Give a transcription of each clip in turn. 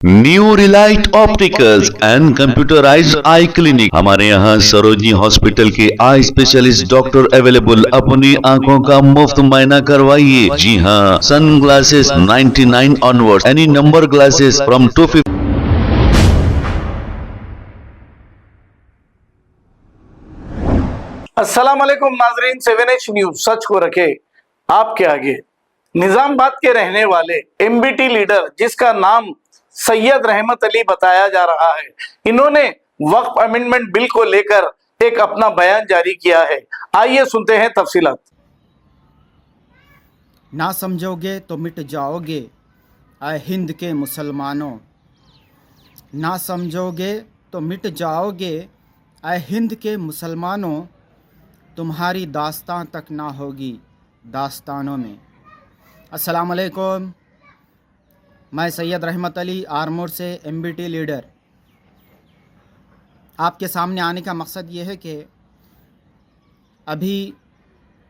New Relight opticals and computerised I clinic. हमारे यहाँ Sarojini hospital के आई स्पेशलिस्ट डॉक्टर अवेलेबल। अपनी आंखों का मुफ्त मुआयना करवाइए। जी हाँ, sun glasses 99 onward, any number glasses from 250। अस्सलाम वालेकुम नाजरीन, 7H न्यूज सच को रखे आपके आगे। निजामाबाद के रहने वाले एमबीटी लीडर जिसका नाम सैयद रहमत अली बताया जा रहा है, इन्होंने वक्फ अमेंडमेंट बिल को लेकर एक अपना बयान जारी किया है। आइए सुनते हैं तफसीलात। ना समझोगे तो मिट जाओगे ऐ हिंद के मुसलमानों, ना समझोगे तो मिट जाओगे ऐ हिंद के मुसलमानों, तुम्हारी दास्तां तक ना होगी दास्तानों में। अस्सलाम वालेकुम, मैं सैयद रहमत अली आरमोर से एमबीटी लीडर। आपके सामने आने का मकसद ये है कि अभी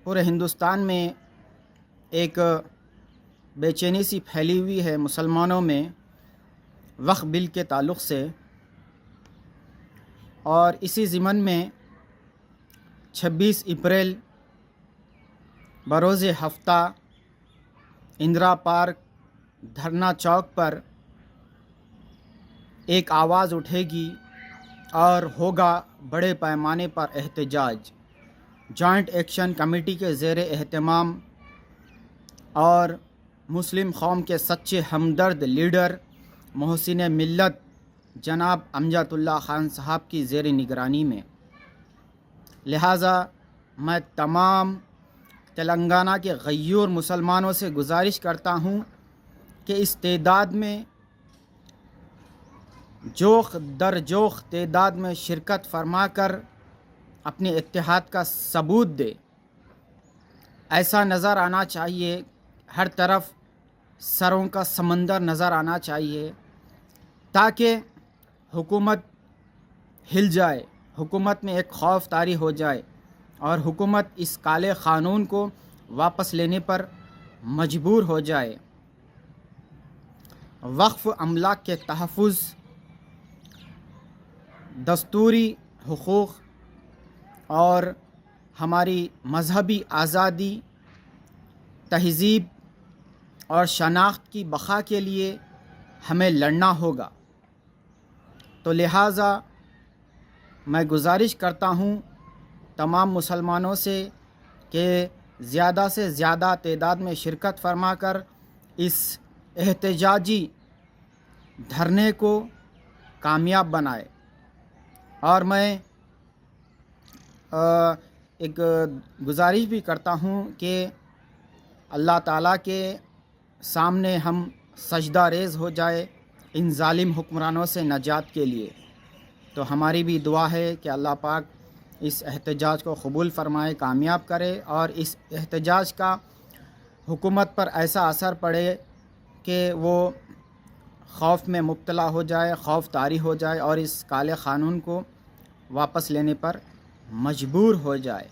पूरे हिंदुस्तान में एक बेचैनी सी फैली हुई है मुसलमानों में वक्फ बिल के ताल्लुक़ से, और इसी ज़िमन में 26 अप्रैल बरोज़ हफ्ता इंदिरा पार्क धरना चौक पर एक आवाज़ उठेगी और होगा बड़े पैमाने पर एहतजाज। जॉइंट एक्शन कमेटी के ज़ेर एहतमाम और मुस्लिम कौम के सच्चे हमदर्द लीडर मोहसिन मिल्लत जनाब अमजदुल्ला खान साहब की ज़ेर निगरानी में। लिहाजा मैं तमाम तेलंगाना के गयूर मुसलमानों से गुजारिश करता हूँ कि इस तादाद में जोख दर जोख तादाद में शिरकत फरमा कर अपने इत्तेहाद का सबूत दे। ऐसा नज़र आना चाहिए, हर तरफ सरों का समंदर नज़र आना चाहिए, ताकि हुकूमत हिल जाए, हुकूमत में एक खौफ तारी हो जाए और हुकूमत इस काले क़ानून को वापस लेने पर मजबूर हो जाए। वक्फ अमलाक के तहफ़्फ़ुज़, दस्तूरी हुकूक़ और हमारी मजहबी आज़ादी, तहज़ीब और शनाख्त की बक़ा के लिए हमें लड़ना होगा। तो लिहाजा मैं गुजारिश करता हूँ तमाम मुसलमानों से कि ज़्यादा से ज़्यादा तादाद में शिरकत फरमा कर इस एहतजाजी धरने को कामयाब बनाए। और मैं एक गुजारिश भी करता हूँ कि अल्लाह ताला के सामने हम सजदा रेज़ हो जाए इन जालिम हुक्मरानों से नजात के लिए। तो हमारी भी दुआ है कि अल्लाह पाक इस एहतजाज को कबूल फरमाए, कामयाब करे और इस एहतजाज का हुकूमत पर ऐसा असर पड़े कि वो खौफ में मुब्तला हो जाए, खौफ तारी हो जाए और इस काले क़ानून को वापस लेने पर मजबूर हो जाए।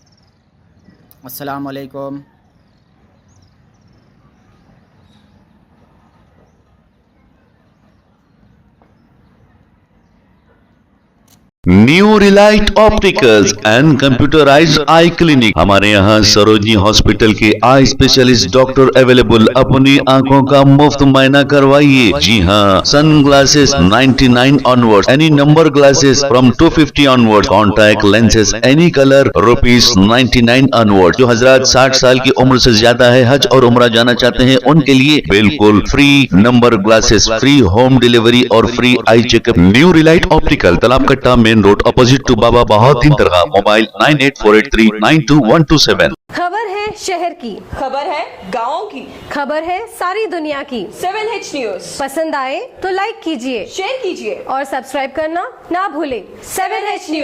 अस्सलाम वालेकुम। New Relight opticals and computerised I clinic. हमारे यहाँ सरोजनी हॉस्पिटल के आई स्पेशलिस्ट डॉक्टर अवेलेबल। अपनी आंखों का मुफ्त मुआयना करवाइए। जी हाँ, sun glasses 99 onward, any number glasses from 250 onward, contact lenses any colour ₹99 onward. जो हजरात 60 साल की उम्र से ज्यादा है, हज और उम्रा जाना चाहते हैं, उनके लिए बिल्कुल free number glasses, free home delivery और free eye checkup. New relight optical, Talab Katta, main road, opposite to Baba Bahauddin दरगाह। मोबाइल 9848392127। खबर है शहर की, खबर है गाँव की, खबर है सारी दुनिया की। 7H न्यूज पसंद आए तो लाइक कीजिए, शेयर कीजिए और सब्सक्राइब करना ना भूलें। 7H news.